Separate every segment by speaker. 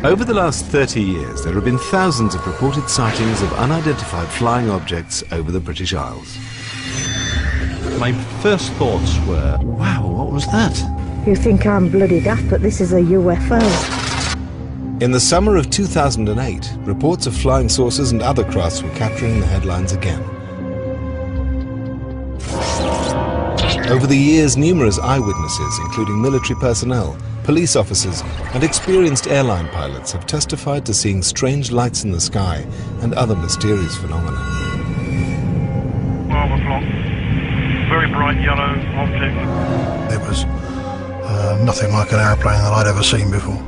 Speaker 1: Over the last 30 years, there have been thousands of reported sightings of unidentified flying objects over the British Isles.
Speaker 2: My first thoughts were, wow, what was that?
Speaker 3: You think I'm bloody daft, but this is a UFO.
Speaker 1: In the summer of 2008, reports of flying saucers and other crafts were capturing the headlines again. Over the years, numerous eyewitnesses, including military personnel, police officers and experienced airline pilots, have testified to seeing strange lights in the sky and other mysterious phenomena.
Speaker 4: Marble block, very bright yellow object.
Speaker 5: It was nothing like an airplane that I'd ever seen before.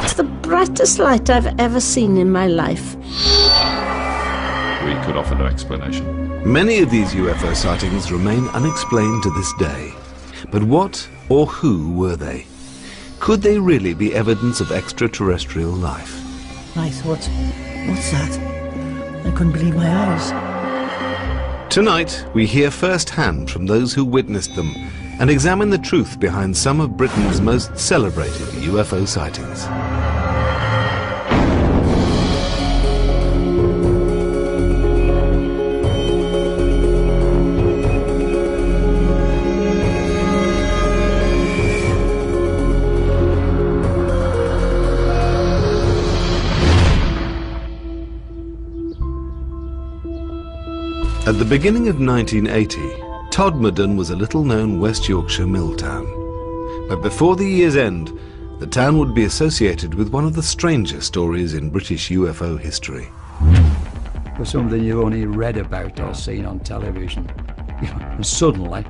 Speaker 3: It's the brightest light I've ever seen in my life.
Speaker 6: We could offer no explanation.
Speaker 1: Many of these UFO sightings remain unexplained to this day. But what or who were they? Could they really be evidence of extraterrestrial life?
Speaker 3: I thought, what's that? I couldn't believe my eyes.
Speaker 1: Tonight, we hear firsthand from those who witnessed them and examine the truth behind some of Britain's most celebrated UFO sightings. At the beginning of 1980, Todmorden was a little-known West Yorkshire mill town. But before the year's end, the town would be associated with one of the strangest stories in British UFO history.
Speaker 7: For something you've only read about or seen on television, and suddenly,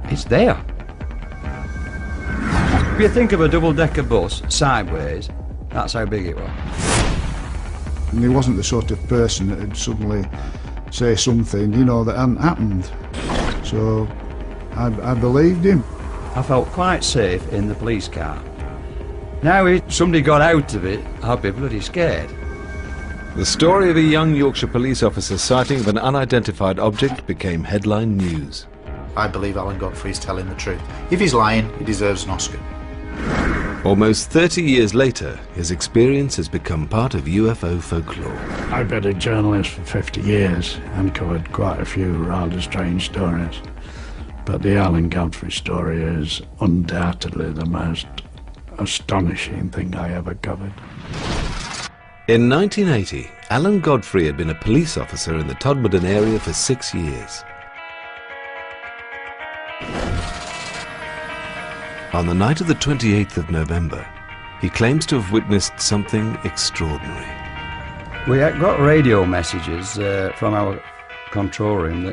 Speaker 7: it's there. If you think of a double-decker bus sideways, that's how big it was.
Speaker 5: And he wasn't the sort of person that would suddenly say something, you know, that hadn't happened. So I believed him.
Speaker 7: I felt quite safe in the police car. Now if somebody got out of it, I'd be bloody scared.
Speaker 1: The story of a young Yorkshire police officer's sighting of an unidentified object became headline news.
Speaker 8: I believe Alan Godfrey's telling the truth. If he's lying, he deserves an Oscar.
Speaker 1: Almost 30 years later, his experience has become part of UFO folklore.
Speaker 9: I've been a journalist for 50 years and covered quite a few rather strange stories. But the Alan Godfrey story is undoubtedly the most astonishing thing I ever covered.
Speaker 1: In 1980, Alan Godfrey had been a police officer in the Todmorden area for 6 years. On the night of the 28th of November, he claims to have witnessed something extraordinary.
Speaker 7: We got radio messages from our control room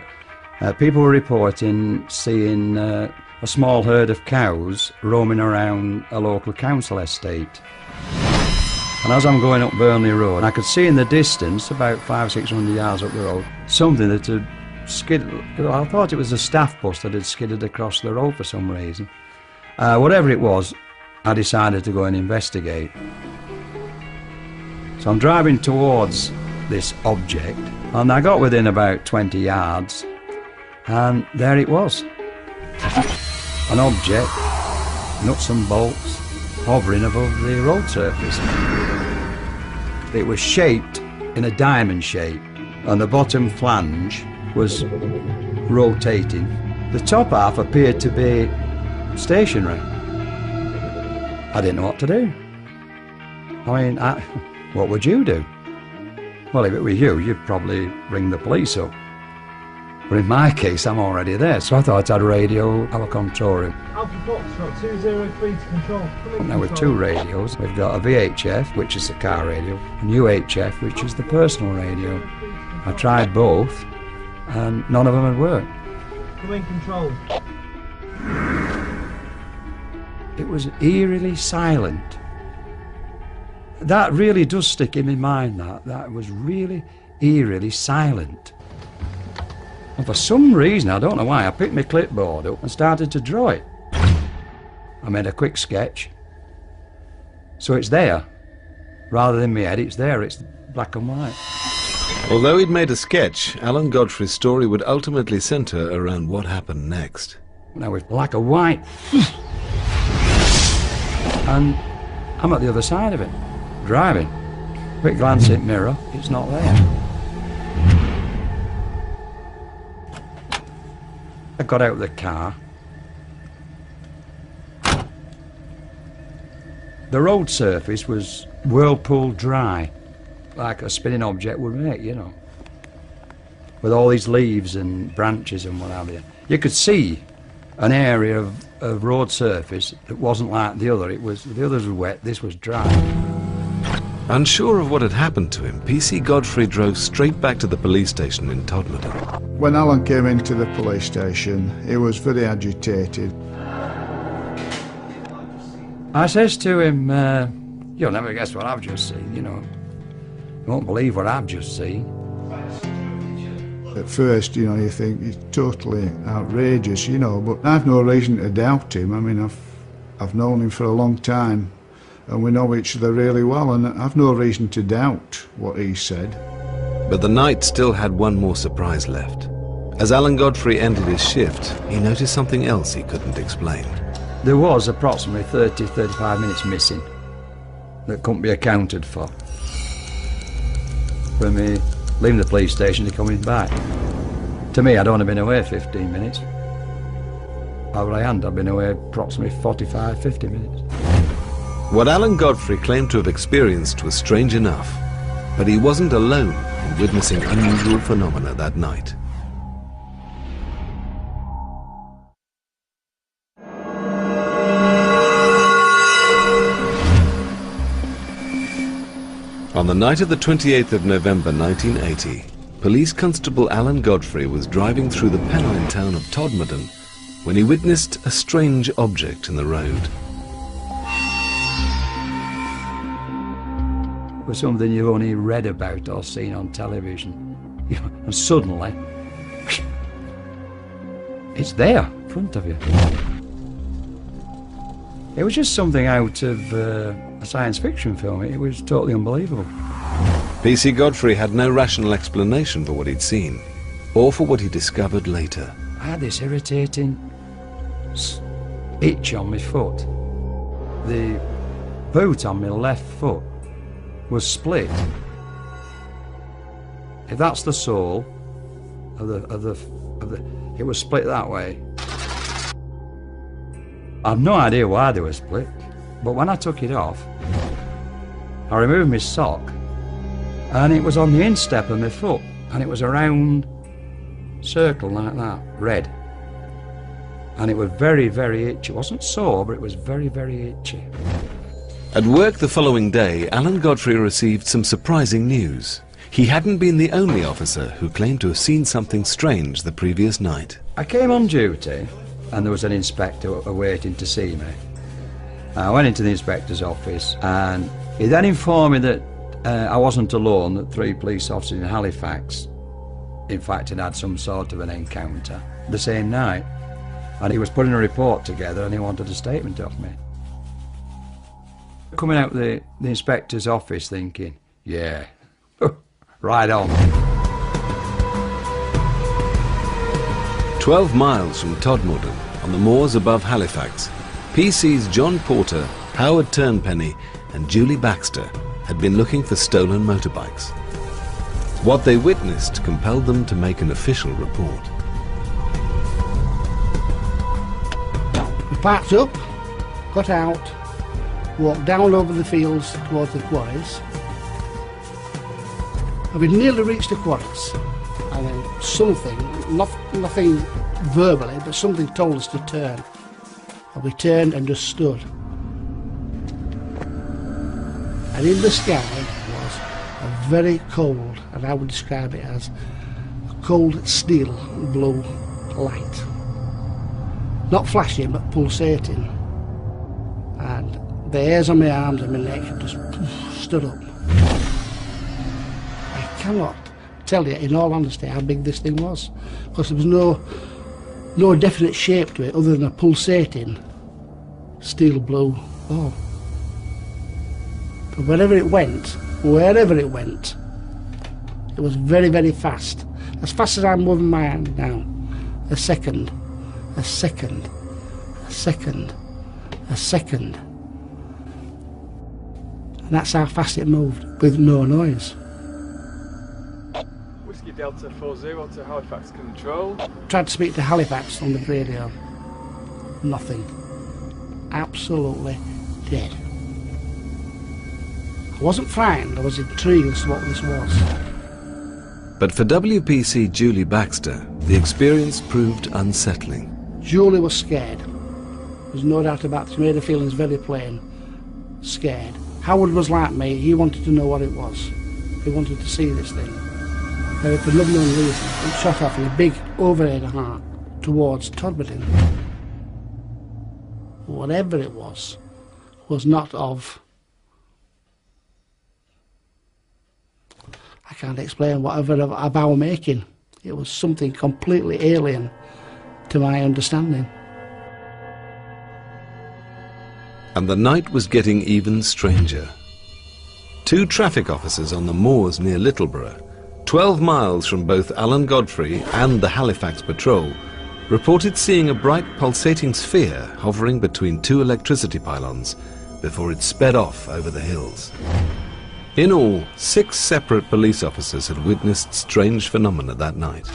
Speaker 7: that people were reporting seeing a small herd of cows roaming around a local council estate. And as I'm going up Burnley Road, I could see in the distance, about 500-600 yards up the road, something that had skidded. I thought it was a staff bus that had skidded across the road for some reason. Whatever it was, I decided to go and investigate. So I'm driving towards this object, and I got within about 20 yards, and there it was. An object, nuts and bolts, hovering above the road surface. It was shaped in a diamond shape, and the bottom flange was rotating. The top half appeared to be stationary. I didn't know what to do. I mean, what would you do? Well, if it were you, you'd probably ring the police up. But in my case, I'm already there, so I thought I'd radio our control room.
Speaker 10: Alpha Foxtrot 203 to control.
Speaker 7: Now with two radios, we've got a VHF, which is the car radio, and UHF, which is the personal radio. I tried both, and none of them had worked.
Speaker 10: Come in, control.
Speaker 7: It was eerily silent. That really does stick in my mind, that was really eerily silent. And for some reason, I don't know why, I picked my clipboard up and started to draw it. I made a quick sketch. So it's there. Rather than my head, it's there, it's black and white.
Speaker 1: Although he'd made a sketch, Alan Godfrey's story would ultimately centre around what happened next.
Speaker 7: Now with like a white and I'm at the other side of it, driving. Quick glance at mirror, it's not there. I got out of the car. The road surface was whirlpool dry, like a spinning object would make, you know, with all these leaves and branches and what have you. You could see an area of road surface that wasn't like the other. The others were wet, this was dry.
Speaker 1: Unsure of what had happened to him, PC Godfrey drove straight back to the police station in Todmorden.
Speaker 5: When Alan came into the police station, he was very agitated.
Speaker 7: I says to him, you'll never guess what I've just seen, you know. You won't believe what I've just seen.
Speaker 5: At first, you know, you think he's totally outrageous, you know, but I've no reason to doubt him. I mean, I've known him for a long time, and we know each other really well, and I've no reason to doubt what he said.
Speaker 1: But the night still had one more surprise left. As Alan Godfrey ended his shift, he noticed something else he couldn't explain.
Speaker 7: There was approximately 30-35 minutes missing that couldn't be accounted for. From me leaving the police station to coming back. To me, I'd only been away 15 minutes. Over I hadn't, I'd been away approximately 45-50 minutes.
Speaker 1: What Alan Godfrey claimed to have experienced was strange enough, but he wasn't alone in witnessing unusual phenomena that night. On the night of the 28th of November 1980, Police Constable Alan Godfrey was driving through the Pennine town of Todmorden when he witnessed a strange object in the road.
Speaker 7: It was something you've only read about or seen on television. And suddenly, it's there in front of you. It was just something out of a science fiction film. It was totally unbelievable.
Speaker 1: PC Godfrey had no rational explanation for what he'd seen, or for what he discovered later.
Speaker 7: I had this irritating itch on my foot. The boot on my left foot was split. If that's the sole of the, it was split that way. I've no idea why they were split, but when I took it off, I removed my sock, and it was on the instep of my foot, and it was a round circle like that, red. And it was very, very itchy. It wasn't sore, but it was very, very itchy.
Speaker 1: At work the following day, Alan Godfrey received some surprising news. He hadn't been the only officer who claimed to have seen something strange the previous night.
Speaker 7: I came on duty, and there was an inspector waiting to see me. I went into the inspector's office, and he then informed me that I wasn't alone, that 3 police officers in Halifax, in fact, had some sort of an encounter the same night. And he was putting a report together, and he wanted a statement off me. Coming out the inspector's office thinking, yeah, right on.
Speaker 1: 12 miles from Todmorden, on the moors above Halifax, PC's John Porter, Howard Turnpenny and Julie Baxter had been looking for stolen motorbikes. What they witnessed compelled them to make an official report.
Speaker 11: We parked up, got out, walked down over the fields towards the quarries, and we nearly reached the quarries, and then something, nothing verbally, but something told us to turn, and we turned and just stood. And in the sky was a very cold, and I would describe it as a cold steel blue light. Not flashing, but pulsating. And the hairs on my arms and my neck just stood up. I cannot tell you, in all honesty, how big this thing was, because there was no definite shape to it other than a pulsating steel blue ball. But wherever it went, it was very, very fast. As fast as I'm moving my hand now. A second, a second, a second, a second, And that's how fast it moved, with no noise.
Speaker 10: Whiskey Delta 40 to Halifax Control.
Speaker 11: Tried to speak to Halifax on the radio. Nothing. Absolutely dead. I wasn't frightened, I was intrigued as to what this was.
Speaker 1: But for WPC Julie Baxter, the experience proved unsettling.
Speaker 11: Julie was scared. There's no doubt about it. She made her feelings very plain. Scared. Howard was like me, he wanted to know what it was. He wanted to see this thing. And for no known reason, it shot off in a big overhead arc towards Todmorden. Whatever it was not of... I can't explain whatever of our making. It was something completely alien to my understanding.
Speaker 1: And the night was getting even stranger. 2 traffic officers on the moors near Littleborough, 12 miles from both Alan Godfrey and the Halifax patrol, reported seeing a bright pulsating sphere hovering between 2 electricity pylons before it sped off over the hills. In all, 6 separate police officers had witnessed strange phenomena that night.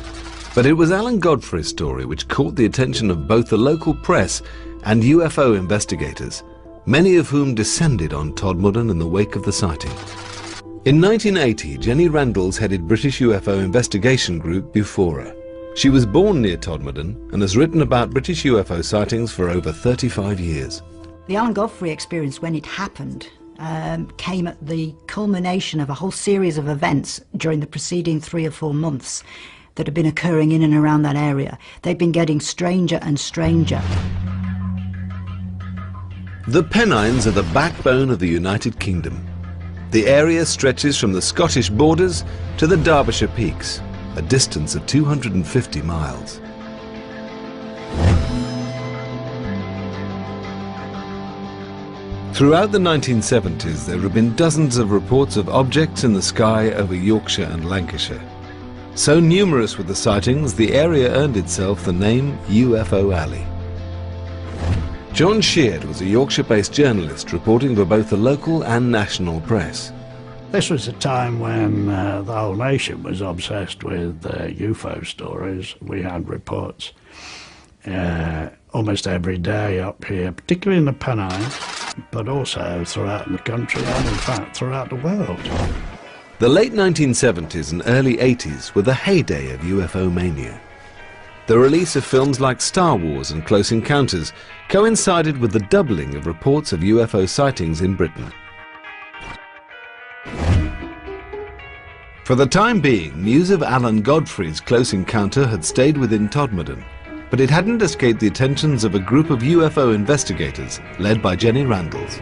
Speaker 1: But it was Alan Godfrey's story which caught the attention of both the local press and UFO investigators, many of whom descended on Todmorden in the wake of the sighting. In 1980, Jenny Randalls headed British UFO investigation group Bufora. She was born near Todmorden and has written about British UFO sightings for over 35 years.
Speaker 12: The Alan Godfrey experience, when it happened, came at the culmination of a whole series of events during the preceding 3 or 4 months that had been occurring in and around that area. They'd been getting stranger and stranger.
Speaker 1: The Pennines are the backbone of the United Kingdom. The area stretches from the Scottish borders to the Derbyshire Peaks, a distance of 250 miles. Throughout the 1970s, there have been dozens of reports of objects in the sky over Yorkshire and Lancashire. So numerous were the sightings, the area earned itself the name UFO Alley. John Sheard was a Yorkshire-based journalist reporting for both the local and national press.
Speaker 9: This was a time when the whole nation was obsessed with UFO stories. We had reports almost every day up here, particularly in the Pennines, but also throughout the country and in fact throughout the world.
Speaker 1: The late 1970s and early 80s were the heyday of UFO mania. The release of films like Star Wars and Close Encounters coincided with the doubling of reports of UFO sightings in Britain. For the time being, news of Alan Godfrey's close encounter had stayed within Todmorden, but it hadn't escaped the attentions of a group of UFO investigators led by Jenny Randalls.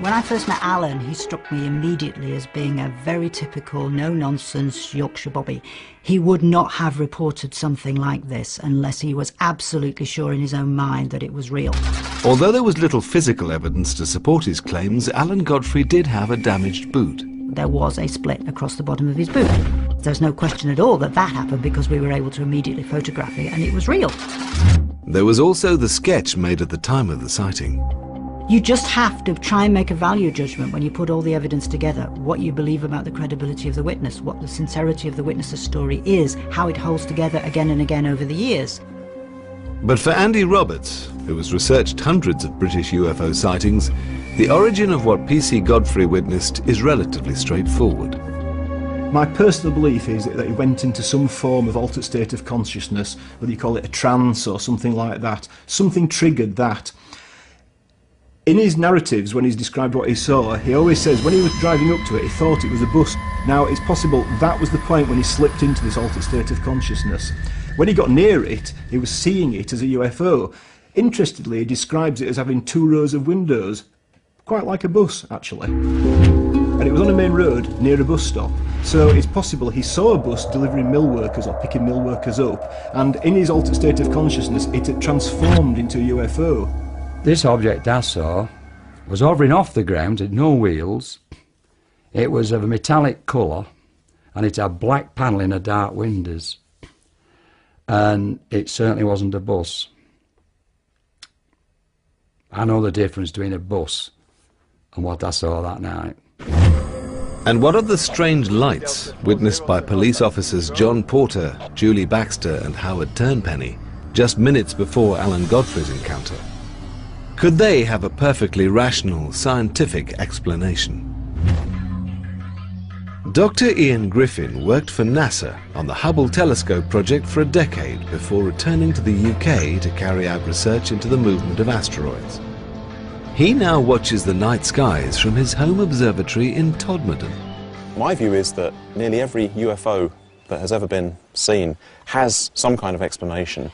Speaker 12: When I first met Alan, he struck me immediately as being a very typical, no-nonsense Yorkshire bobby. He would not have reported something like this unless he was absolutely sure in his own mind that it was real.
Speaker 1: Although there was little physical evidence to support his claims, Alan Godfrey did have a damaged boot.
Speaker 12: There was a split across the bottom of his boot. There's no question at all that that happened because we were able to immediately photograph it and it was real.
Speaker 1: There was also the sketch made at the time of the sighting.
Speaker 12: You just have to try and make a value judgment when you put all the evidence together, what you believe about the credibility of the witness, what the sincerity of the witness's story is, how it holds together again and again over the years.
Speaker 1: But for Andy Roberts, who has researched hundreds of British UFO sightings, the origin of what PC Godfrey witnessed is relatively straightforward.
Speaker 13: My personal belief is that he went into some form of altered state of consciousness, whether you call it a trance or something like that. Something triggered that. In his narratives, when he's described what he saw, he always says when he was driving up to it, he thought it was a bus. Now, it's possible that was the point when he slipped into this altered state of consciousness. When he got near it, he was seeing it as a UFO. Interestingly, he describes it as having 2 rows of windows, quite like a bus, actually. And it was on a main road near a bus stop. So it's possible he saw a bus delivering mill workers or picking mill workers up, and in his altered state of consciousness, it had transformed into a UFO.
Speaker 7: This object I saw was hovering off the ground, it had no wheels. It was of a metallic colour and it had black panelling and dark windows. And it certainly wasn't a bus. I know the difference between a bus and what I saw that night.
Speaker 1: And what of the strange lights witnessed by police officers John Porter, Julie Baxter and Howard Turnpenny just minutes before Alan Godfrey's encounter? Could they have a perfectly rational, scientific explanation? Dr. Ian Griffin worked for NASA on the Hubble telescope project for a decade before returning to the UK to carry out research into the movement of asteroids. He now watches the night skies from his home observatory in Todmorden.
Speaker 14: My view is that nearly every UFO that has ever been seen has some kind of explanation,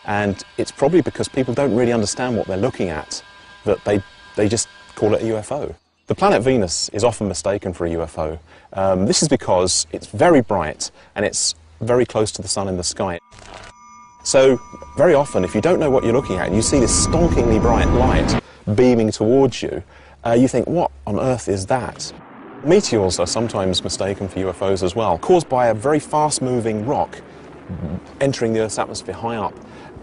Speaker 14: and it's probably because people don't really understand what they're looking at that they just call it a UFO. The planet Venus is often mistaken for a UFO. This is because it's very bright and it's very close to the sun in the sky. So very often, if you don't know what you're looking at and you see this stonkingly bright light beaming towards you, you think, what on earth is that? Meteors are sometimes mistaken for UFOs as well, caused by a very fast-moving rock entering the Earth's atmosphere high up.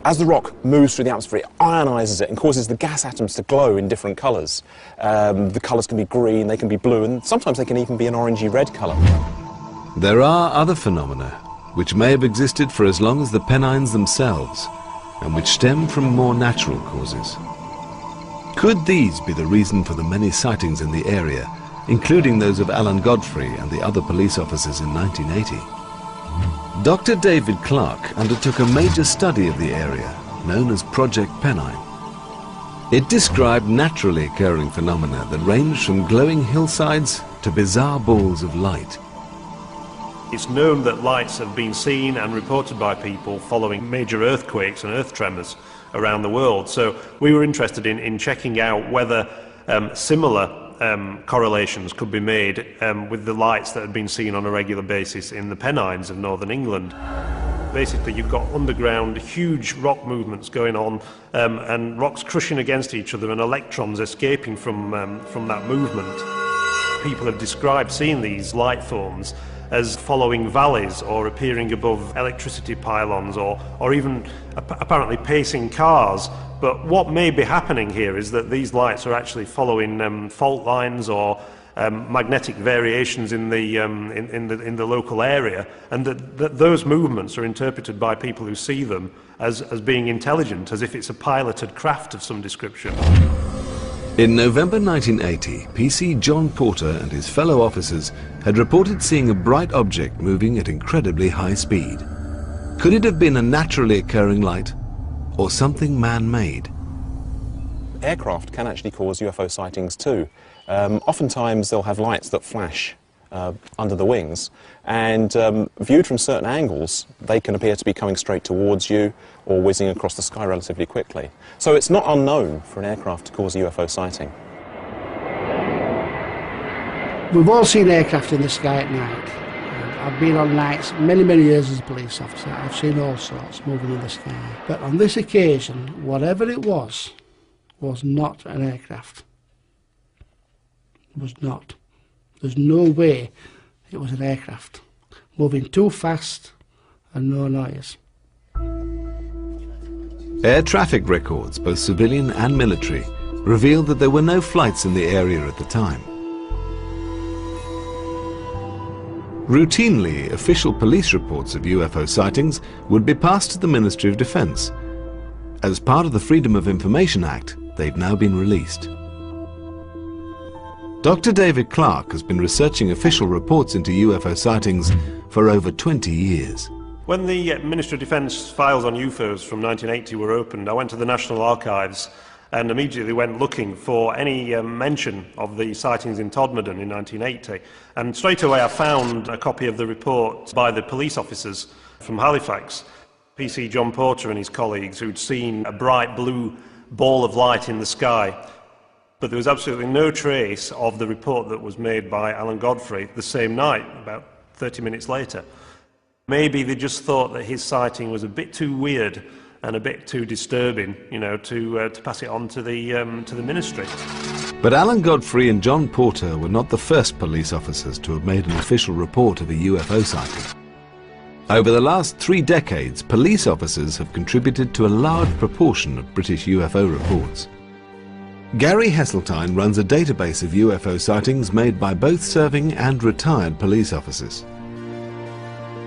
Speaker 14: As the rock moves through the atmosphere, it ionises it and causes the gas atoms to glow in different colours. The colours can be green, they can be blue, and sometimes they can even be an orangey-red colour.
Speaker 1: There are other phenomena which may have existed for as long as the Pennines themselves, and which stem from more natural causes. Could these be the reason for the many sightings in the area, including those of Alan Godfrey and the other police officers in 1980? Dr. David Clarke undertook a major study of the area, known as Project Pennine. It described naturally occurring phenomena that ranged from glowing hillsides to bizarre balls of light.
Speaker 2: It's known that lights have been seen and reported by people following major earthquakes and earth tremors around the world. So we were interested in checking out whether similar correlations could be made with the lights that had been seen on a regular basis in the Pennines of northern England. Basically, you've got underground huge rock movements going on and rocks crushing against each other and electrons escaping from that movement. People have described seeing these light forms as following valleys or appearing above electricity pylons or even apparently pacing cars. But what may be happening here is that these lights are actually following fault lines or magnetic variations in the local area, and that those movements are interpreted by people who see them as being intelligent, as if it's a piloted craft of some description.
Speaker 1: In November 1980, PC John Porter and his fellow officers had reported seeing a bright object moving at incredibly high speed. Could it have been a naturally occurring light, or something man-made?
Speaker 14: Aircraft can actually cause UFO sightings too. Oftentimes they'll have lights that flash under the wings, and viewed from certain angles they can appear to be coming straight towards you or whizzing across the sky relatively quickly. So it's not unknown for an aircraft to cause a UFO sighting.
Speaker 11: We've all seen aircraft in the sky at night. I've been on nights many years as a police officer. I've seen all sorts moving in the sky. But on this occasion, whatever it was not an aircraft. It was not. There's no way it was an aircraft. Moving too fast and no noise.
Speaker 1: Air traffic records, both civilian and military, revealed that there were no flights in the area at the time. Routinely, official police reports of UFO sightings would be passed to the Ministry of Defence. As part of the Freedom of Information Act, they've now been released. Dr. David Clarke has been researching official reports into UFO sightings for over 20 years.
Speaker 2: When the Ministry of Defence files on UFOs from 1980 were opened, I went to the National Archives and immediately went looking for any mention of the sightings in Todmorden in 1980. And straight away I found a copy of the report by the police officers from Halifax, PC John Porter and his colleagues, who'd seen a bright blue ball of light in the sky. But there was absolutely no trace of the report that was made by Alan Godfrey the same night, about 30 minutes later. Maybe they just thought that his sighting was a bit too weird and a bit too disturbing, you know, to pass it on to the ministry.
Speaker 1: But Alan Godfrey and John Porter were not the first police officers to have made an official report of a UFO sighting. Over the last 3 decades, police officers have contributed to a large proportion of British UFO reports. Gary Heseltine runs a database of UFO sightings made by both serving and retired police officers.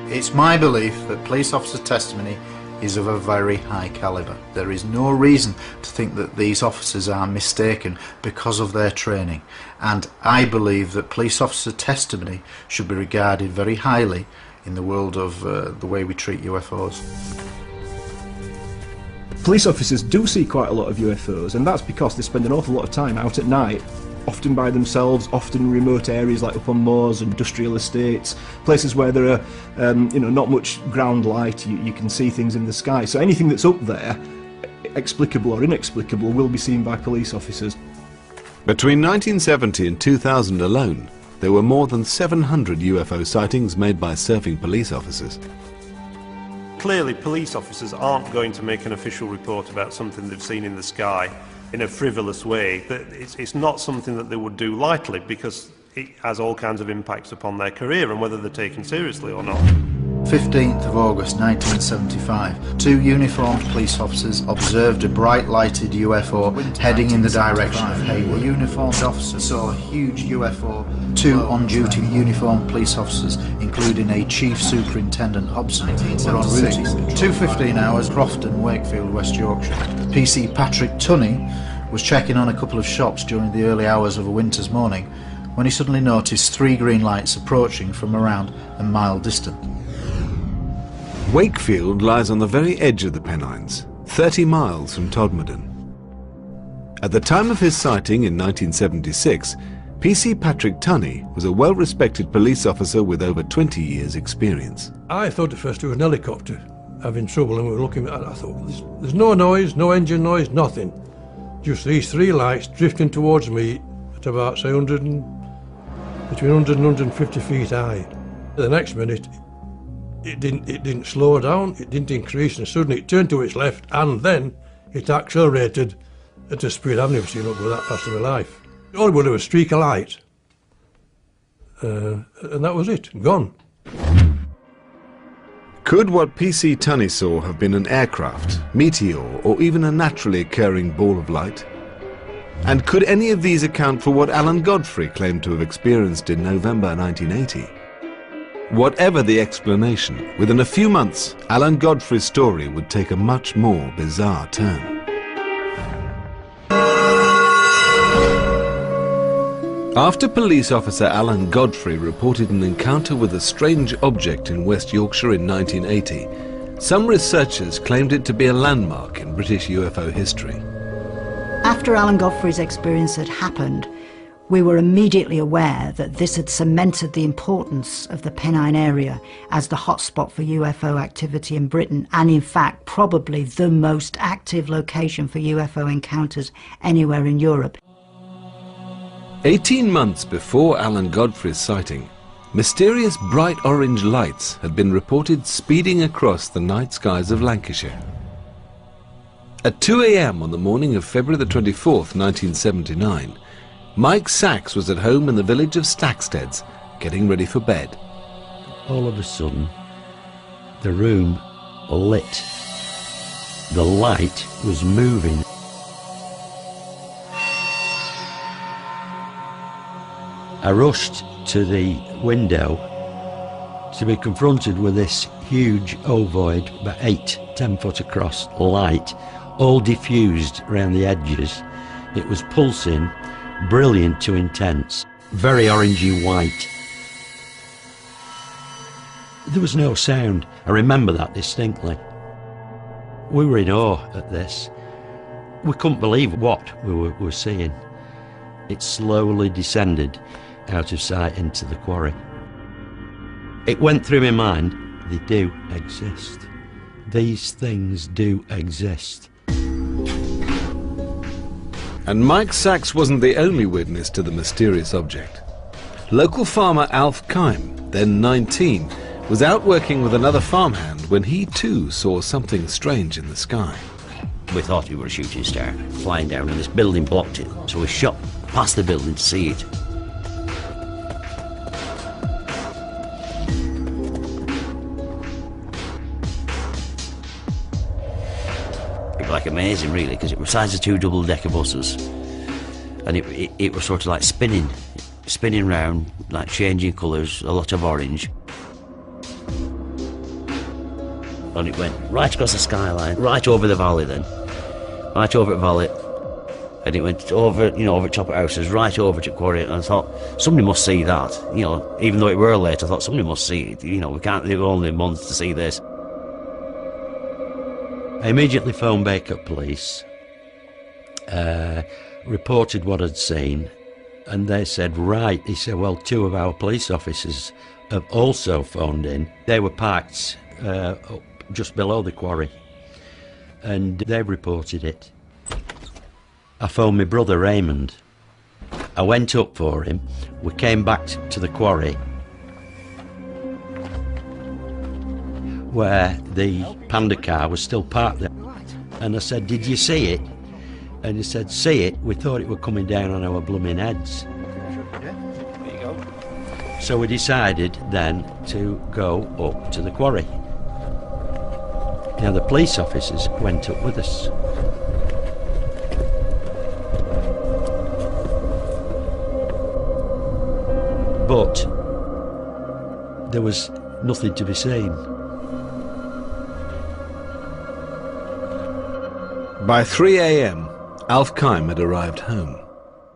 Speaker 8: It's my belief that police officer testimony is of a very high calibre. There is no reason to think that these officers are mistaken because of their training, and I believe that police officer testimony should be regarded very highly in the world of the way we treat UFOs.
Speaker 13: Police officers do see quite a lot of UFOs, and that's because they spend an awful lot of time out at night, often by themselves, often in remote areas like up on moors, industrial estates, places where there are not much ground light. You can see things in the sky, so anything that's up there, explicable or inexplicable, will be seen by police officers.
Speaker 1: Between 1970 and 2000 alone, there were more than 700 UFO sightings made by serving police officers.
Speaker 2: Clearly, police officers aren't going to make an official report about something they've seen in the sky in a frivolous way. It's not something that they would do lightly, because it has all kinds of impacts upon their career and whether they're taken seriously or not.
Speaker 8: 15th of August 1975, 2 uniformed police officers observed a bright lighted UFO heading in the direction of Hayward. A uniformed officer saw a huge UFO. 2 on-duty uniformed police officers, including a Chief Superintendent Hobson, were on route. 2:15 hours, Crofton, Wakefield, West Yorkshire. PC Patrick Tunney was checking on a couple of shops during the early hours of a winter's morning when he suddenly noticed 3 green lights approaching from around a mile distant.
Speaker 1: Wakefield lies on the very edge of the Pennines, 30 miles from Todmorden. At the time of his sighting in 1976, PC Patrick Tunney was a well-respected police officer with over 20 years' experience.
Speaker 15: I thought at first it was an helicopter having trouble, and we were looking at it. I thought, there's no noise, no engine noise, nothing. Just these 3 lights drifting towards me at about, say, between 100 and 150 feet high. The next minute, it didn't slow down, it didn't increase, and suddenly it turned to its left, and then it accelerated at a speed I've never seen up go that fast in my life. All it was a streak of light, and that was it, gone.
Speaker 1: Could what PC Tunney saw have been an aircraft, meteor, or even a naturally occurring ball of light? And could any of these account for what Alan Godfrey claimed to have experienced in November 1980? Whatever the explanation, within a few months, Alan Godfrey's story would take a much more bizarre turn. After police officer Alan Godfrey reported an encounter with a strange object in West Yorkshire in 1980, some researchers claimed it to be a landmark in British UFO history.
Speaker 12: After Alan Godfrey's experience had happened, we were immediately aware that this had cemented the importance of the Pennine area as the hotspot for UFO activity in Britain, and in fact probably the most active location for UFO encounters anywhere in Europe.
Speaker 1: 18 months before Alan Godfrey's sighting, mysterious bright orange lights had been reported speeding across the night skies of Lancashire. At 2 a.m. on the morning of February the 24th, 1979, Mike Sachs was at home in the village of Stacksteads, getting ready for bed.
Speaker 16: All of a sudden, the room lit. The light was moving. I rushed to the window to be confronted with this huge ovoid, about 8-10 foot across, light, all diffused around the edges. It was pulsing, brilliant to intense, very orangey white. There was no sound. I remember that distinctly. We were in awe at this. We couldn't believe what we were seeing. It slowly descended out of sight into the quarry. It went through my mind, they do exist. These things do exist.
Speaker 1: And Mike Sachs wasn't the only witness to the mysterious object. Local farmer Alf Kime, then 19, was out working with another farmhand when he too saw something strange in the sky.
Speaker 16: We thought it was a shooting star flying down, and this building blocked it, so we shot past the building to see it. It was like amazing, really, because it was the size of 2 double-decker buses. and it was sort of like spinning round, like changing colours, a lot of orange. And it went right across the skyline, right over the valley then, right over the valley, and it went over, you know, over top of houses, right over to quarry, and I thought, somebody must see that, you know, even though it were late, I thought somebody must see it, you know, we can't leave only months to see this. I immediately phoned Baker Police, reported what I'd seen, and they said, right, he said, well, 2 of our police officers have also phoned in. They were parked up just below the quarry, and they reported it. I phoned my brother Raymond. I went up for him. We came back to the quarry where the Panda car was still parked there. And I said, did you see it? And he said, see it? We thought it were coming down on our blooming heads.
Speaker 13: There you go.
Speaker 16: So we decided then to go up to the quarry. Now the police officers went up with us. But there was nothing to be seen.
Speaker 1: By 3 a.m, Alf Kime had arrived home.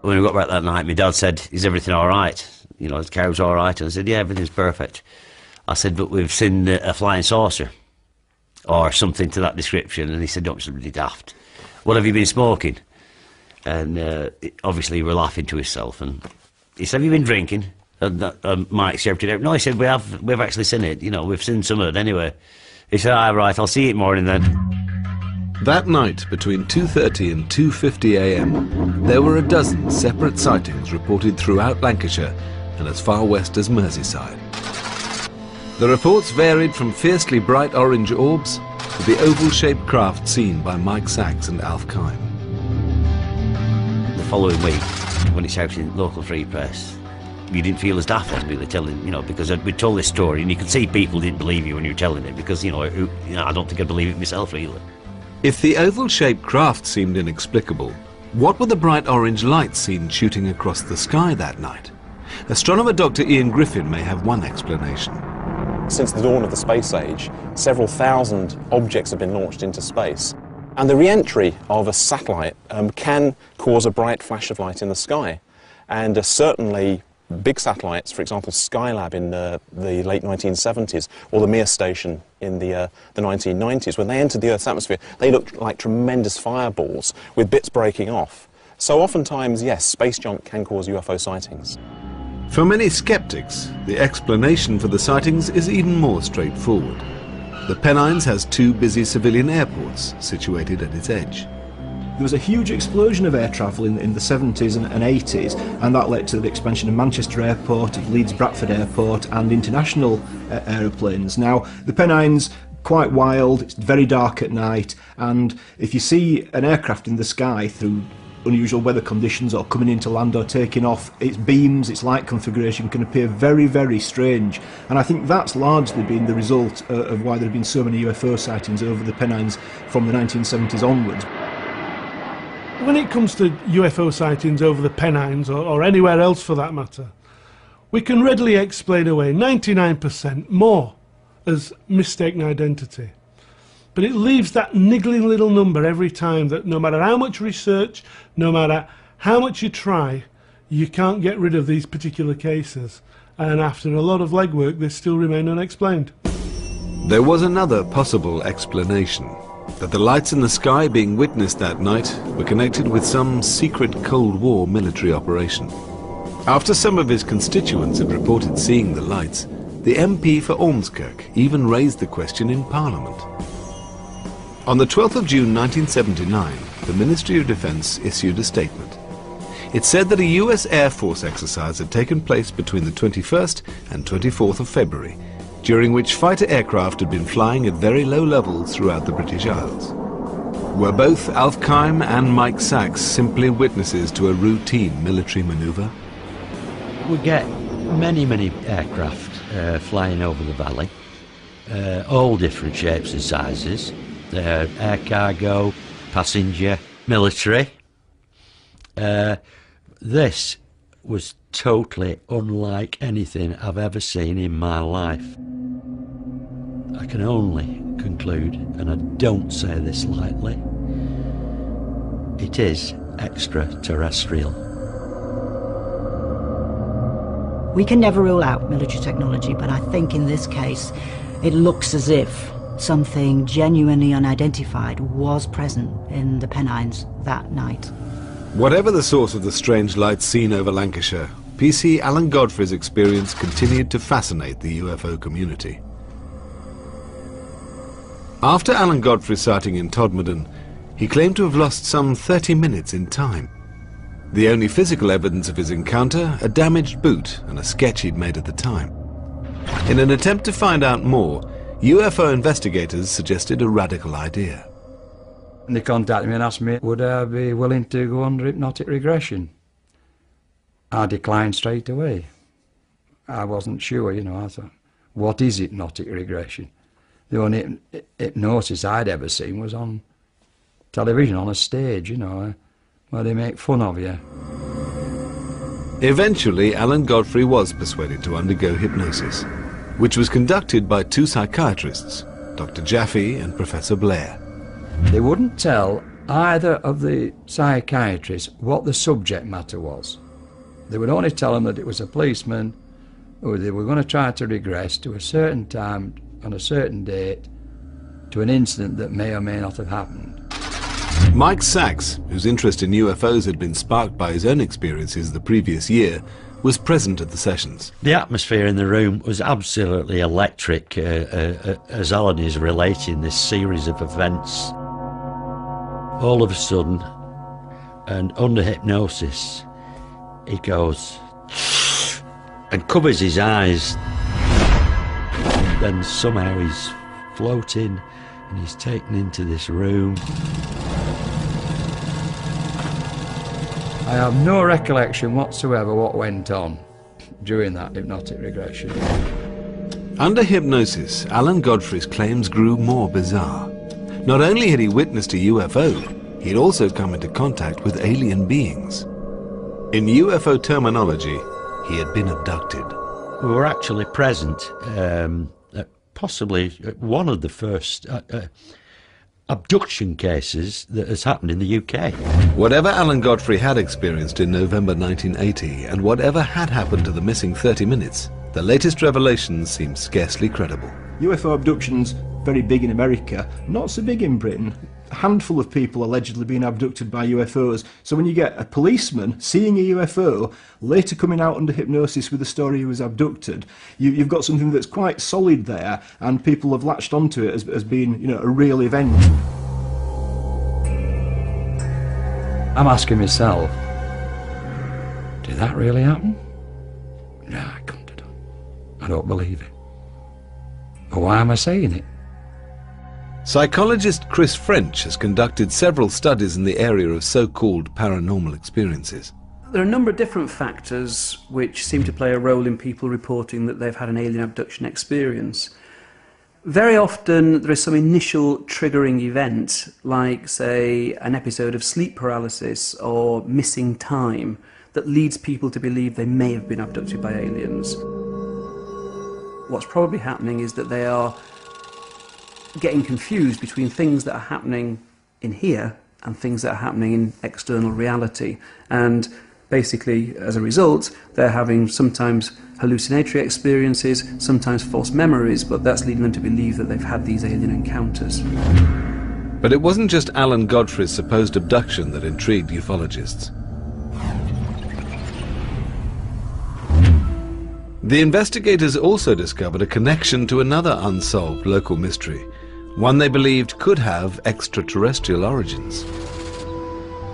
Speaker 16: When we got back that night, my dad said, is everything all right? You know, the cow's all right? And I said, yeah, everything's perfect. I said, but we've seen a flying saucer or something to that description. And he said, don't, somebody daft. What have you been smoking? And obviously he was laughing to himself. And he said, have you been drinking? And Mike shouted out, no, he said, we've actually seen it. You know, we've seen some of it anyway. He said, all right, I'll see you in the morning then.
Speaker 1: That night, between 2:30 and 2:50 a.m, there were a dozen separate sightings reported throughout Lancashire and as far west as Merseyside. The reports varied from fiercely bright orange orbs to the oval-shaped craft seen by Mike Sachs and Alf Kime.
Speaker 16: The following week, when it's out in local free press, you didn't feel as daft as we were telling, you know, because we told this story and you could see people didn't believe you when you were telling it, because, you know, I don't think I'd believe it myself, really.
Speaker 1: If the oval-shaped craft seemed inexplicable, what were the bright orange lights seen shooting across the sky that night? Astronomer Dr. Ian Griffin may have one explanation.
Speaker 14: Since the dawn of the space age, several thousand objects have been launched into space. And the re-entry of a satellite can cause a bright flash of light in the sky. And certainly big satellites, for example Skylab in the late 1970s, or the Mir station in the 1990s, when they entered the Earth's atmosphere, they looked like tremendous fireballs with bits breaking off. So oftentimes, yes, space junk can cause UFO sightings.
Speaker 1: For many skeptics, the explanation for the sightings is even more straightforward. The Pennines has 2 busy civilian airports situated at its edge.
Speaker 13: There was a huge explosion of air travel in the 70s and 80s, and that led to the expansion of Manchester Airport, of Leeds Bradford Airport, and international aeroplanes. Now, the Pennines, quite wild, it's very dark at night, and if you see an aircraft in the sky through unusual weather conditions or coming into land or taking off, its beams, its light configuration can appear very, very strange. And I think that's largely been the result of why there have been so many UFO sightings over the Pennines from the 1970s onwards.
Speaker 11: When it comes to UFO sightings over the Pennines, or anywhere else for that matter, we can readily explain away 99% more as mistaken identity. But it leaves that niggling little number every time that no matter how much research, no matter how much you try, you can't get rid of these particular cases. And after a lot of legwork, they still remain unexplained.
Speaker 1: There was another possible explanation, that the lights in the sky being witnessed that night were connected with some secret Cold War military operation. After some of his constituents had reported seeing the lights, the MP for Ormskirk even raised the question in Parliament. On the 12th of June 1979, the Ministry of Defence issued a statement. It said that a US Air Force exercise had taken place between the 21st and 24th of February, during which fighter aircraft had been flying at very low levels throughout the British Isles. Were both Alf Kime and Mike Sachs simply witnesses to a routine military manoeuvre?
Speaker 16: We get many aircraft flying over the valley, all different shapes and sizes, air cargo, passenger, military. This was totally unlike anything I've ever seen in my life. I can only conclude, and I don't say this lightly, it is extraterrestrial.
Speaker 12: We can never rule out military technology, but I think in this case it looks as if something genuinely unidentified was present in the Pennines that night.
Speaker 1: Whatever the source of the strange lights seen over Lancashire, PC Alan Godfrey's experience continued to fascinate the UFO community. After Alan Godfrey's sighting in Todmorden, he claimed to have lost some 30 minutes in time. The only physical evidence of his encounter, a damaged boot and a sketch he'd made at the time. In an attempt to find out more, UFO investigators suggested a radical idea.
Speaker 7: And they contacted me and asked me, would I be willing to go under hypnotic regression? I declined straight away. I wasn't sure, you know. I thought, what is hypnotic regression? The only hypnosis I'd ever seen was on television, on a stage, you know, where they make fun of you.
Speaker 1: Eventually, Alan Godfrey was persuaded to undergo hypnosis, which was conducted by two psychiatrists, Dr. Jaffe and Professor Blair.
Speaker 7: They wouldn't tell either of the psychiatrists what the subject matter was. They would only tell them that it was a policeman who they were going to try to regress to a certain time on a certain date to an incident that may or may not have happened.
Speaker 1: Mike Sachs, whose interest in UFOs had been sparked by his own experiences the previous year, was present at the sessions.
Speaker 16: The atmosphere in the room was absolutely electric as Alan is relating this series of events. All of a sudden, and under hypnosis, he goes and covers his eyes. Then somehow he's floating and he's taken into this room.
Speaker 7: I have no recollection whatsoever what went on during that hypnotic regression.
Speaker 1: Under hypnosis, Alan Godfrey's claims grew more bizarre. Not only had he witnessed a UFO, he'd also come into contact with alien beings. In UFO terminology, he had been abducted.
Speaker 16: We were actually present at possibly one of the first abduction cases that has happened in the UK.
Speaker 1: Whatever Alan Godfrey had experienced in November 1980, and whatever had happened to the missing 30 minutes, the latest revelations seem scarcely credible.
Speaker 13: UFO abductions, very big in America, not so big in Britain. A handful of people allegedly being abducted by UFOs. So when you get a policeman seeing a UFO, later coming out under hypnosis with a story he was abducted, you've got something that's quite solid there, and people have latched onto it as being, you know, a real event.
Speaker 7: I'm asking myself, did that really happen? No, I couldn't have done. I don't believe it. But why am I saying it?
Speaker 1: Psychologist Chris French has conducted several studies in the area of so-called paranormal experiences.
Speaker 17: There are a number of different factors which seem to play a role in people reporting that they've had an alien abduction experience. Very often there is some initial triggering event, like, say, an episode of sleep paralysis or missing time, that leads people to believe they may have been abducted by aliens. What's probably happening is that they are getting confused between things that are happening in here and things that are happening in external reality, and basically as a result they're having sometimes hallucinatory experiences, sometimes false memories, but that's leading them to believe that they've had these alien encounters.
Speaker 1: But it wasn't just Alan Godfrey's supposed abduction that intrigued ufologists. The investigators also discovered a connection to another unsolved local mystery, one they believed could have extraterrestrial origins.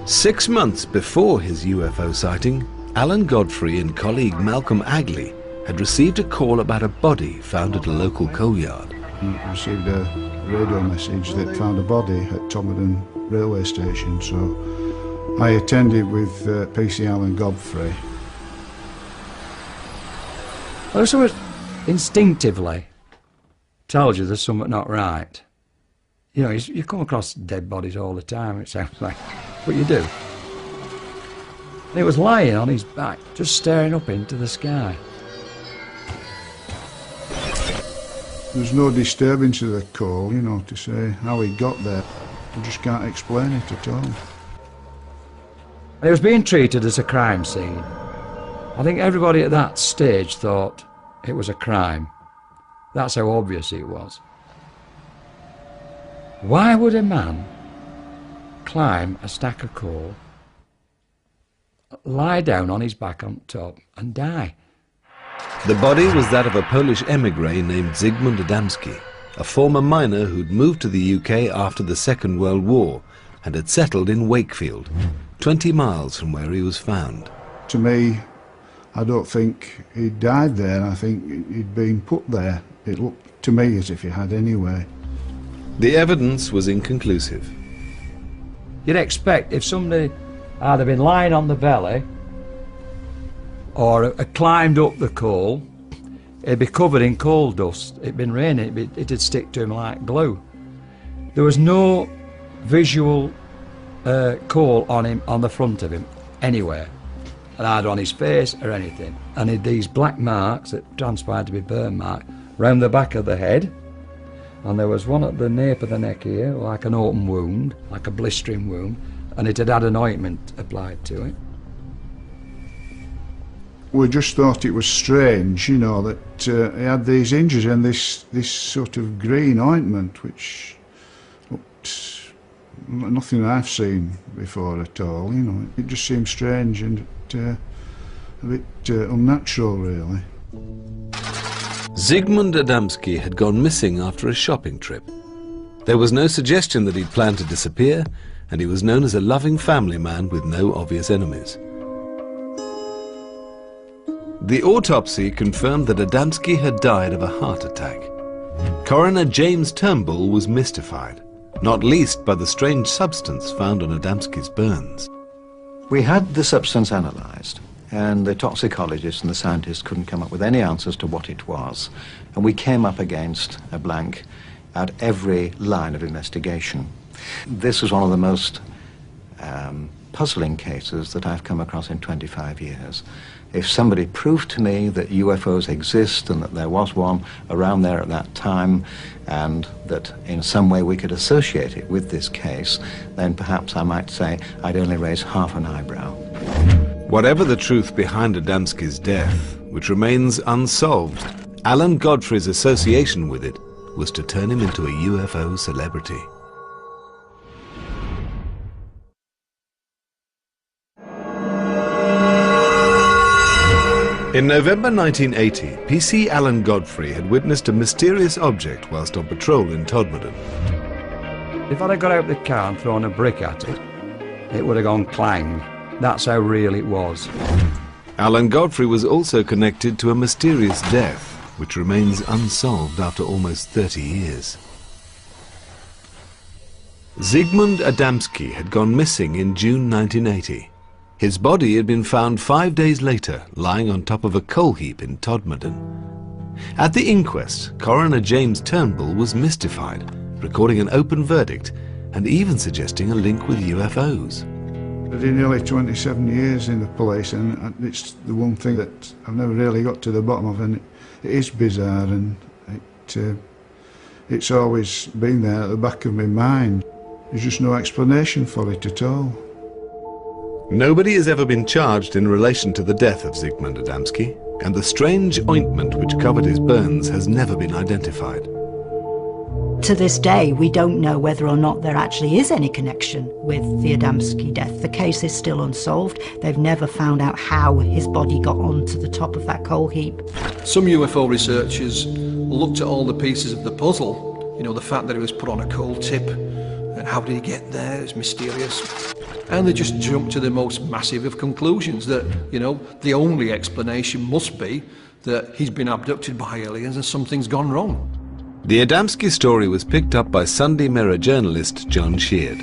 Speaker 1: 6 months before his UFO sighting, Alan Godfrey and colleague Malcolm Agley had received a call about a body found at a local coal yard.
Speaker 5: He received a radio message that found a body at Todmorden railway station, so I attended with PC Alan Godfrey.
Speaker 7: Well, someone instinctively tells you there's something not right. You know, you come across dead bodies all the time, it sounds like, but you do. It was lying on his back, just staring up into the sky.
Speaker 5: There's no disturbance of the coal, you know, to say how he got there. I just can't explain it at all.
Speaker 7: It was being treated as a crime scene. I think everybody at that stage thought it was a crime. That's how obvious it was. Why would a man climb a stack of coal, lie down on his back on top and die?
Speaker 1: The body was that of a Polish émigré named Zygmunt Adamski, a former miner who'd moved to the UK after the Second World War and had settled in Wakefield, 20 miles from where he was found.
Speaker 5: To me, I don't think he died there. I think he'd been put there. It looked to me as if he had anyway.
Speaker 1: The evidence was inconclusive.
Speaker 7: You'd expect if somebody had been lying on the belly or had climbed up the coal, it'd be covered in coal dust. It'd been raining, it'd stick to him like glue. There was no visual coal on him, on the front of him, anywhere. Either on his face or anything. And he had these black marks that transpired to be burn marks round the back of the head. And there was one at the nape of the neck here, like an open wound, like a blistering wound, and it had had an ointment applied to it.
Speaker 5: We just thought it was strange, you know, that he had these injuries and this sort of green ointment, which looked nothing I've seen before at all, you know. It just seemed strange and a bit unnatural, really.
Speaker 1: Zygmunt Adamski had gone missing after a shopping trip. There was no suggestion that he'd planned to disappear, and he was known as a loving family man with no obvious enemies. The autopsy confirmed that Adamski had died of a heart attack. Coroner James Turnbull was mystified, not least by the strange substance found on Adamski's burns.
Speaker 18: We had the substance analysed, and the toxicologists and the scientists couldn't come up with any answers to what it was. And we came up against a blank at every line of investigation. This was one of the most puzzling cases that I've come across in 25 years. If somebody proved to me that UFOs exist and that there was one around there at that time and that in some way we could associate it with this case, then perhaps I might say I'd only raise half an eyebrow.
Speaker 1: Whatever the truth behind Adamski's death, which remains unsolved, Alan Godfrey's association with it was to turn him into a UFO celebrity. In November 1980, PC Alan Godfrey had witnessed a mysterious object whilst on patrol in Todmorden.
Speaker 7: If I'd have got out the car and thrown a brick at it, it would have gone clang. That's how real it was.
Speaker 1: Alan Godfrey was also connected to a mysterious death, which remains unsolved after almost 30 years. Zygmunt Adamski had gone missing in June 1980. His body had been found 5 days later, lying on top of a coal heap in Todmorden. At the inquest, Coroner James Turnbull was mystified, recording an open verdict and even suggesting a link with UFOs.
Speaker 5: I did nearly 27 years in the police, and it's the one thing that I've never really got to the bottom of, and it is bizarre, and it's always been there at the back of my mind. There's just no explanation for it at all.
Speaker 1: Nobody has ever been charged in relation to the death of Zygmunt Adamski, and the strange ointment which covered his burns has never been identified.
Speaker 12: To this day, we don't know whether or not there actually is any connection with the Adamski death. The case is still unsolved. They've never found out how his body got onto the top of that coal heap.
Speaker 19: Some UFO researchers looked at all the pieces of the puzzle. You know, the fact that he was put on a coal tip, and how did he get there? It's mysterious. And they just jumped to the most massive of conclusions that, you know, the only explanation must be that he's been abducted by aliens and something's gone wrong.
Speaker 1: The Adamski story was picked up by Sunday Mirror journalist John Sheard.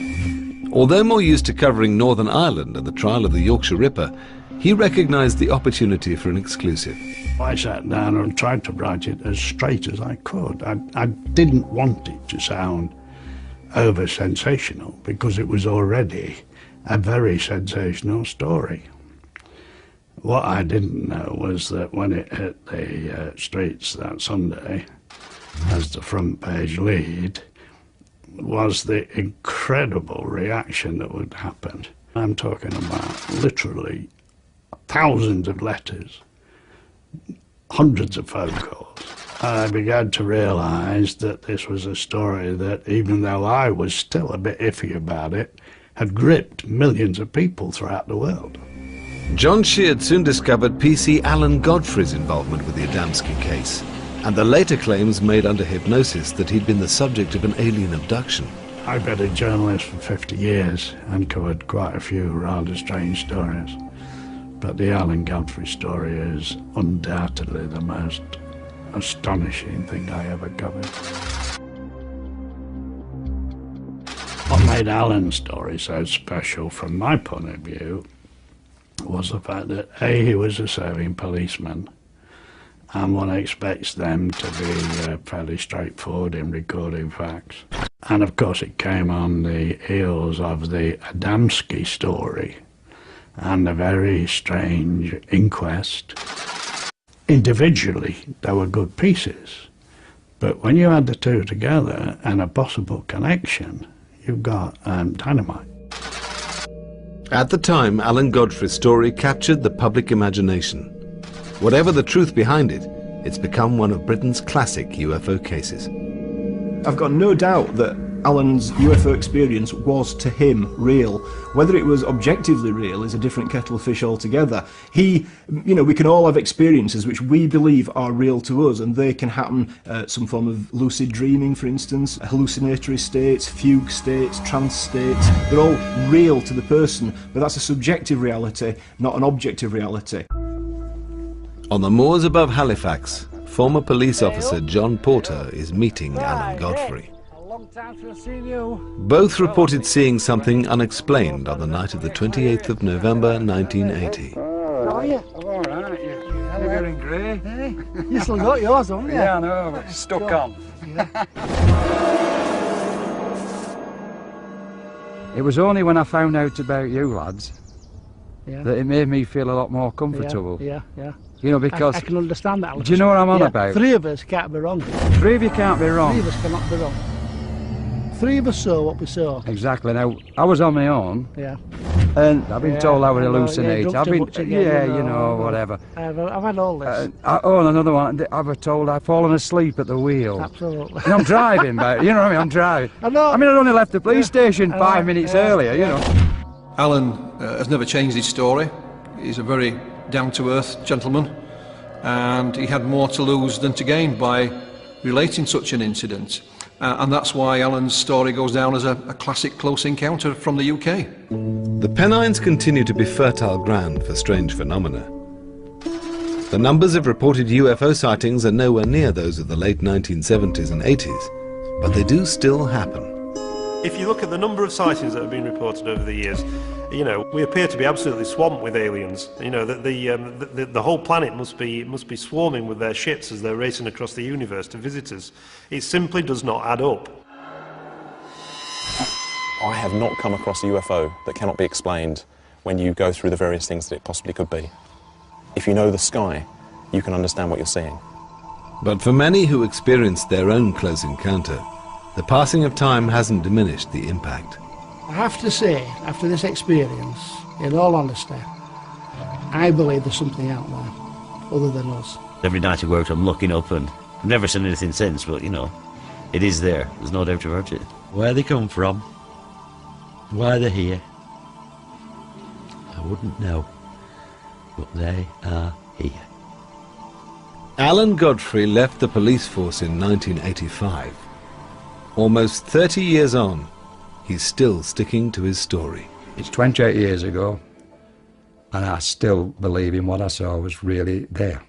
Speaker 1: Although more used to covering Northern Ireland and the trial of the Yorkshire Ripper, he recognised the opportunity for an exclusive.
Speaker 9: I sat down and tried to write it as straight as I could. I didn't want it to sound over-sensational because it was already a very sensational story. What I didn't know was that when it hit the streets that Sunday, as the front page lead, was the incredible reaction that would happen. I'm talking about literally thousands of letters, hundreds of phone calls. And I began to realise that this was a story that, even though I was still a bit iffy about it, had gripped millions of people throughout the world.
Speaker 1: John Sheard soon discovered PC Alan Godfrey's involvement with the Adamski case, and the later claims made under hypnosis that he'd been the subject of an alien abduction.
Speaker 9: I've been a journalist for 50 years and covered quite a few rather strange stories. But the Alan Godfrey story is undoubtedly the most astonishing thing I ever covered. What made Alan's story so special from my point of view was the fact that A, he was a serving policeman, and one expects them to be fairly straightforward in recording facts. And of course it came on the heels of the Adamski story and a very strange inquest. Individually, they were good pieces, but when you add the two together and a possible connection, you've got dynamite.
Speaker 1: At the time, Alan Godfrey's story captured the public imagination. Whatever the truth behind it, it's become one of Britain's classic UFO cases.
Speaker 13: I've got no doubt that Alan's UFO experience was to him real. Whether it was objectively real is a different kettle of fish altogether. We can all have experiences which we believe are real to us, and they can happen some form of lucid dreaming, for instance, hallucinatory states, fugue states, trance states. They're all real to the person, but that's a subjective reality, not an objective reality.
Speaker 1: On the moors above Halifax, former police officer John Porter is meeting Alan Godfrey.
Speaker 11: Long time since I've seen you.
Speaker 1: Both reported seeing something unexplained on the night of the 28th of November 1980.
Speaker 11: How are you?
Speaker 7: I'm all right, you're getting grey.
Speaker 11: Hey, you still got yours, haven't you?
Speaker 7: Yeah, I know, but it's stuck on.
Speaker 11: Yeah.
Speaker 7: It was only when I found out about you lads that it made me feel a lot more comfortable.
Speaker 11: Yeah.
Speaker 7: You know, because...
Speaker 11: I can understand that.
Speaker 7: Do you know what I'm on about?
Speaker 11: Three of us can't be wrong.
Speaker 7: Three of you can't be wrong.
Speaker 11: Three of us cannot be wrong. Three of us saw what we saw.
Speaker 7: Exactly. Now, I was on my own.
Speaker 11: Yeah.
Speaker 7: And I've been told I would hallucinate.
Speaker 11: I've been,
Speaker 7: whatever.
Speaker 11: I've had all this.
Speaker 7: And another one, I was told I'd fallen asleep at the wheel.
Speaker 11: Absolutely.
Speaker 7: And I'm driving, but you know what I mean, I'm driving.
Speaker 11: I know.
Speaker 7: I mean, I'd only left the police station 5 minutes earlier, you know.
Speaker 19: Alan has never changed his story. He's a very down-to-earth gentleman, and he had more to lose than to gain by relating such an incident. And that's why Alan's story goes down as a classic close encounter from the UK.
Speaker 1: The Pennines continue to be fertile ground for strange phenomena. The numbers of reported UFO sightings are nowhere near those of the late 1970s and 80s, but they do still happen.
Speaker 2: If you look at the number of sightings that have been reported over the years, you know, we appear to be absolutely swamped with aliens. You know, the whole planet must be swarming with their ships as they're racing across the universe to visit us. It simply does not add up.
Speaker 14: I have not come across a UFO that cannot be explained when you go through the various things that it possibly could be. If you know the sky, you can understand what you're seeing.
Speaker 1: But for many who experienced their own close encounter, the passing of time hasn't diminished the impact.
Speaker 11: I have to say, after this experience, in all honesty, I believe there's something out there other than us.
Speaker 20: Every night I go out, I'm looking up, and I've never seen anything since, but you know, it is there. There's no doubt about it.
Speaker 16: Where they come from, why they're here, I wouldn't know, but they are here.
Speaker 1: Alan Godfrey left the police force in 1985. Almost 30 years on, he's still sticking to his story.
Speaker 7: It's 28 years ago, and I still believe in what I saw was really there.